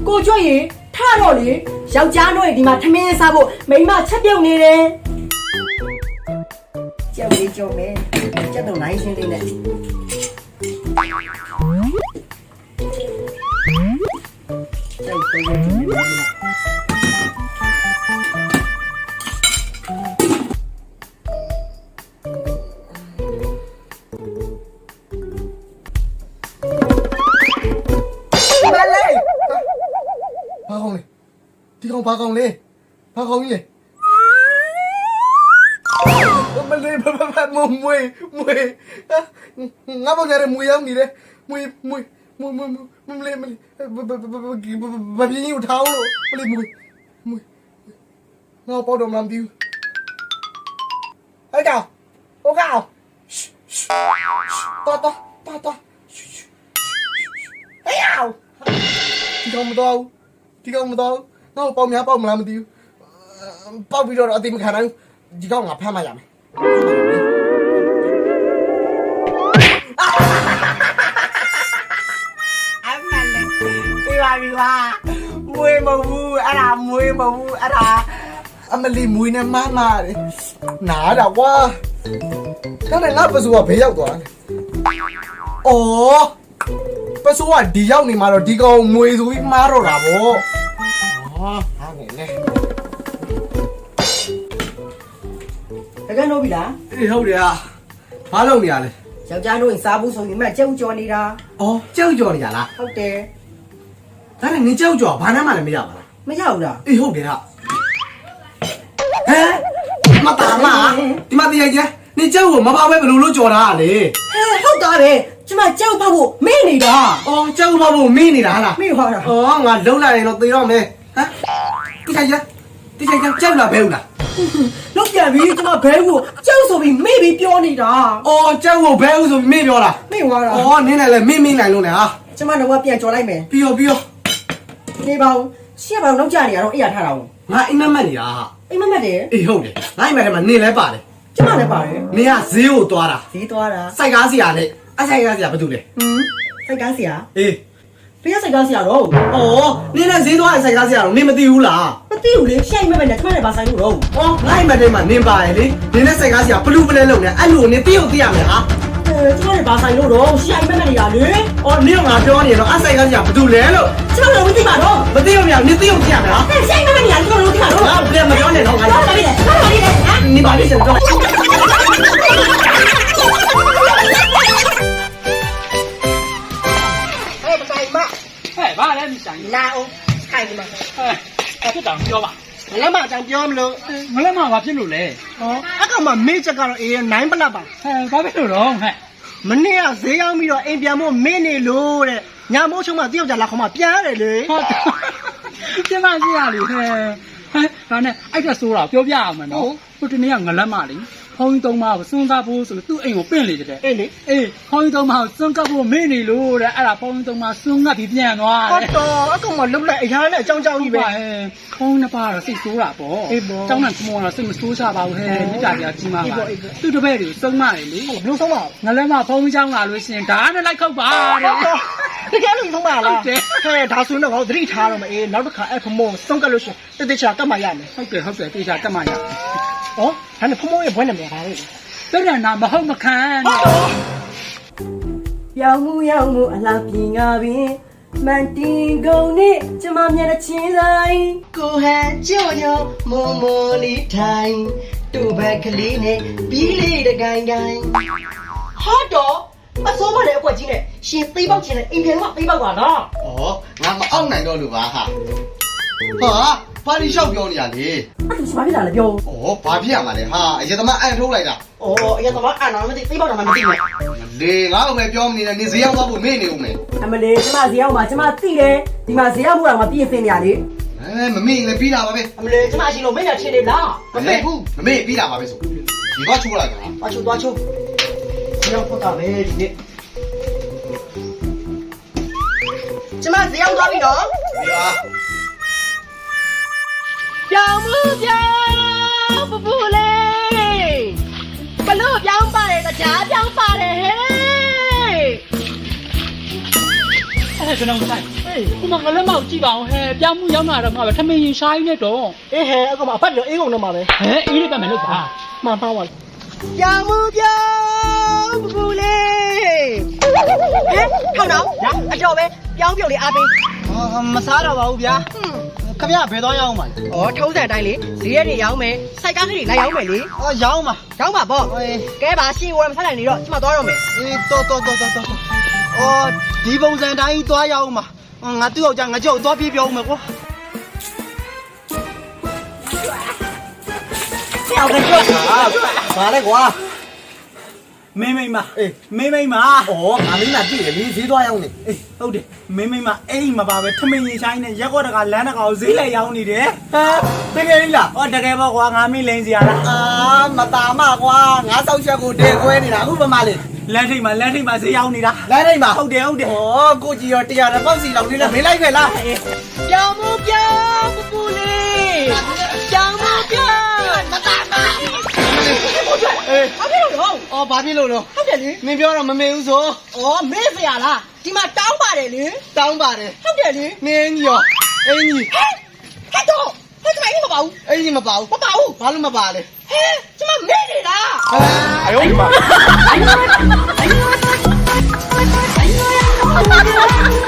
ကိုကျွတ်ရေထတော့လေယောက်ျားတို့ဒီမှာထမင်းစားဖို့မိန်းမချက်ပြုတ်နေတယ်ကြောက်လေးကြုံမယ်ကြက်တော့နိုင်ရှင်းလေးနဲ့ကြောက်တော့ကြည့်နေတယ်ဘာကောင်လဲဘာကောင်ကြီးလဲမလေးမွေငါဘောကြရမွေရောက်နေတယ်မွေမလေးဘာပြင်းယူထားလို့မလေးမွေငါပေါ်တော့မလားမသိဘူးဟဲ့ကောင်โอเคတော်ဟဲ့အောင်ဒီကောင်မတော်ငါ့ကိုပေါက်မလားမသိဘူးပေါက်ပြီးတော့အတိမခံနိုင်ဒီကောင်ငါဖမ်းမရမယ်အမလေးဒီပါမွေမဘူးအဲ့ဒါမွေမဘူးအဲ့ဒါအမလီမွေနဲ့မမတယ်နားတာကွာဒါနဲ့ငါပစိုးကဘေးရောက်သွားတယ်အော်ပစိုးကဒီရောက်နေမှာတော့ဒီကောင်မွေဆိုပြီးမှားတော့တာဗောဟာငယ်လေတကယ်လို့ပြီလားအေးဟုတ်တယ်ဟာဘာလုပ်နေရလဲယောက်ျားတို့စားဖို့ဆိုရင်မှကြက်ဥကြော်နေတာအော်ကြက်ဥကြော်နေရလားဟုတ်တယ်ဒါနဲ့နင်ကြက်ဥကြော်ဘာနဲ့မှလည်းမရပါလားမရဘူးလားအေးဟုတ်တယ်ဟာဟဲ့မတားလားဒီမှာတရားကြီးနင်ကြက်ဥကိုမပါဘဲဘယ်လိုလုပ်ကြော်တာလဲဟဲ့ဟုတ်တာပဲကျမကြက်ဥဖောက်ဖို့မင်းနေတာအော်ကြက်ဥဖောက်ဖို့မင်းနေတာလားမင်းဟောတာအော်ငါလုံးလိုက်ရင်တော့သေတော့မယ်ဟမ်တိကျကြောက်လာဘဲဦးလားလောက်ပြန်ပြီကျမဘဲကိုကြောက်ဆိုပြီးမေ့ပြီးပြောနေတာအော်ကြောက်ကိုဘဲဦးဆိုပြီးမေ့ပြောတာမေ့သွားတာအော်နင်းလည်းမေ့နိုင်လို့လေဟာကျမတော့ပြန်ကြော်လိုက်မယ်ပြီးရောနေပါဦးရှက်ပါဦးနောက်ကြနေရတော့အိယာထားတာဦးငါအိမ်မက်နေတာဟာအိမ်မက်တယ်အေးဟုတ်တယ်ငါအိမ်မက်ထဲမှာနင်းလဲပါတယ်ကျမလည်းပါတယ်နင်းကဈေးကိုသွားတာဈေးသွားတာစိုက်ကားစီရနဲ့စိုက်ကားစီရဘာတူလဲစိုက်ကားစီရအေးဘယ်စိုက်ကားစီရတော့အော်နင်းနဲ့ဈေးသွားတဲ့စိုက်ကားစီရတော့နင်းမသိဘူးလားမသိဘူးလေရှက်အိမ်မက်ပဲနဲ့ကျမလည်းဘာဆိုင်လို့တော့အော်ငါအိမ်မက်ထဲမှာနင်းပါတယ်လေနင်းနဲ့စိုက်ကားစီရဘလူးပလဲလုံးနဲ့အဲ့လိုနင်းသိအောင်သိရမယ်ဟာကျမလည်းဘာဆိုင်လို့တော့ရှက်အိမ်မက်နဲ့နေတာလေအော်နင်းကငါပြောနေတော့အဲ့စိုက်ကားစီရဘာတူလဲလို့ကျမလည်းမသိပါတော့မသိဘူးမြောင်နင်းသိအောင်သိရမယ်ဟာရှက်အိမ်မက်နဲ့နေတာကျမလည်းမသိပါတော့ငါပြန်မပြောနဲ့တော့ငါဘာလဲနင်းပါလိမ့်စတော့ဘာလဲမဆိုင်လာအောင်ခိုင်ဒီမှာအဲ့ဒါတောင်ပြောပါငလက်မအကြောင်းပြောမလို့ငလက်မဘာဖြစ်လို့လဲဟောအကောင်မမေ့ချက်ကတော့အေး9ပလက်ပါဘာဖြစ်လို့တော့ဟဲ့မနေ့ကဈေးရောက်ပြီးတော့အိမ်ပြန်ဖို့မေ့နေလို့တဲ့ညမိုးချုံမတယောက်ကြလာခေါမပြန်ရတယ်လေဟုတ်ပြန်မကြည့်ရလေဟဲ့ဒါနဲ့အဲ့ဒါဆိုးတာပြောပြအောင်မနော်ဟိုတနေ့ကငလက်မလေးခေါင်းသုံးပါးကိုစွန်းစားဖို့ဆိုလို့သူ့အိမ်ကိုပင့်လေတဲ့အေးလေအေးခေါင်းသုံးပါးကိုစွန်းကပ်ဖို့မေ့နေလို့တဲ့အဲ့ဒါခေါင်းသုံးပါးစွန်းကပ်ပြီးပြန်သွားတယ်ဟုတ်တော့အကောင်မလုတ်လိုက်အရာနဲ့အကြောင်းကြောင်းကြီးပဲခေါင်းနှစ်ပါးတော့စိတ်ဆိုးတာပေါ့တောင်းတဲ့ခမောကတော့စိတ်မဆိုးချပါဘူးဟဲ့မိသားစုကြီးမှာပါသူ့တပည့်တွေကိုစုံမတယ်လေဘလို့စုံမငလဲမဖုံးချောင်းလာလို့ရှင်ဒါနဲ့လိုက်ခောက်ပါတဲ့တကယ်လို့ဆုံးမလားဟဲ့ဒါဆိုရင်တော့သတိထားတော့မအေးနောက်တစ်ခါအဲ့ဖမောစုံကပ်လို့ရှင်တိတ်ချာကတ်မှရမယ်ဟုတ်တယ်တိတ်ချာကတ်မှရဩဒါနဲ့ဖမောရဲ့ဘွဲနာမည်ဘာလဲတဲ့ရနာမဟုတ်မခံနဲ့ပြောင်းမှုအလားပြင်းငါပင်မန်တင်ကုန်နဲ့ကျမမျက်နှာချင်းဆိုင်ကိုဟန်ကြော့ကြော့မောမောလေးထိုင်တူဘက်ကလေးနဲ့ပြီးလေးတကိုင်ကိုင်ဟာတော့အစိုးမလည်းအကွက်ကြီးနဲ့ရှင်သိပေါက်ချင်းနဲ့အိမ်ပြန်ကသိပေါက်ပါတော့ဩငါမအောင်နိုင်တော့လို့ပါဟာဘာဒီလျှောက်ပြောနေရလေအဲ့ဒါဘာဖြစ်လာလဲပြောဩဘာဖြစ်ရမှာလဲဟာအရင်သမားအန်ထုတ်လိုက်တာဩအရင်သမားအန်တော့မသိသိပေါက်တော့မှမသိနဲ့လေငါ့ကိုပဲပြောမနေနဲ့နေဈေးရောက်သွားဖို့မေ့နေဦးမယ်အမလေးကျမဈေးရောက်မှာကျမသိတယ်ဒီမှာဈေးရောက်ဖို့တော့မပြည့်စင်နေရလေမမေ့လည်းပြီးတာပါပဲအမလေးကျမရှိလို့မေ့ရချင်းနေလားမမေ့ဘူးမမေ့ပြီးတာပါပဲဆိုဒီကချိုးလိုက်တာသွားချိုးဈေးရောက်ဖို့တာပဲဒီနေ့ကျမဈေးရောက်သွားပြီနော်ပြောင်းမှုပြောင်းပပူလေးဘလို့ပြောင်းပါတယ်ကြားပြောင်းပါတယ်ဟဲ့ ဟဲ့ကျွန်တော်မဆိုင်ဟေးခုမှငလက်မောက်ကြည့်ပါအောင်ဟဲ့ပြောင်းမှုရောက်လာတော့ငါပဲထမင်းရင်ရှားရင်းနဲ့တော့ အေးဟဲအကောင်မအဖတ်လို့အေးကုန်တော့မှာပဲ ဟဲ့အေးလေးပတ်မယ်လို့ပါ မှန်ပါပါပြောင်းမှုပြောင်းပူလေးဟဲထောက်တော့အတော်ပဲပြောင်းပြုတ်လေးအားပေး မစားတော့ပါဘူးဗျာခမရဘယ်တော့ရောက်မှာလဲ ဩထုံးစံတိုင်းလေဈေးရက်တွေရောင်းမယ်စိုက်ကားခရီးလိုက်ရောင်းမယ်လေ ရောင်းမှာ ရောင်းပါပေါ့ကဲပါရှင်ဝယ်မဆက်နိုင်နေတော့ကျမသွားတော့မယ် အေးတော်ဒီပုံစံတိုင်းသွားရောက်မှာငါသူ့ယောက်ျားငါကြောက်သွားပြေးပြောဦးမယ်ကွာ ပြောင်းတယ်ပြောင်း ဘာလဲကွာ မင်းမအေးမင်း ဩငါမင်းကပြည့်တယ်လေဈေးသွားရောက်နေ အေးဟုတ်တယ်မင်းအိမ်မှာပါပဲထမင်းရင်ဆိုင်နဲ့ရက်ကွက်တကလမ်းတကောင်ဈေးလိုက်ရောင်းနေတယ် တကယ်လား ဟောတကယ်ပေါ့ကွာငါမင်းလိန်စီရလား မတာမကွာငါစောက်ချက်ကိုတဲခွဲနေတာဥပမာလေး လမ်းထိပ်မှာဈေးရောင်းနေတာ လမ်းထိပ်မှာ ဟုတ်တယ် ဩကိုကြီးရောတရားတစ်ပေါက်စီလောက်နေလဲမင်းလိုက်ခဲ့လား ပြောင်းမှုပြောင်းပူလေးပြောင်းမှုပြောင်းမတာမအေးဟုတ်ပြီလို့ ဩဘာဖြစ်လို့လဲ ဟုတ်တယ်လေ မင်းပြောတော့မမေ့ဘူးဆို ဩမေ့စရာလားဒီမှာတောင်းပါတယ်လေ တောင်းပါတယ် ဟုတ်တယ်လေ နင်းကြီးရောအင်းကြီး ဟဲ့တော့ဟဲ့ကျမအိမ်မပါဘူး အင်းကြီးမပါဘူး မပါဘူး ဘာလို့မပါလဲ ဟဲ့ကျမမေ့နေတာ 哎呦我的妈！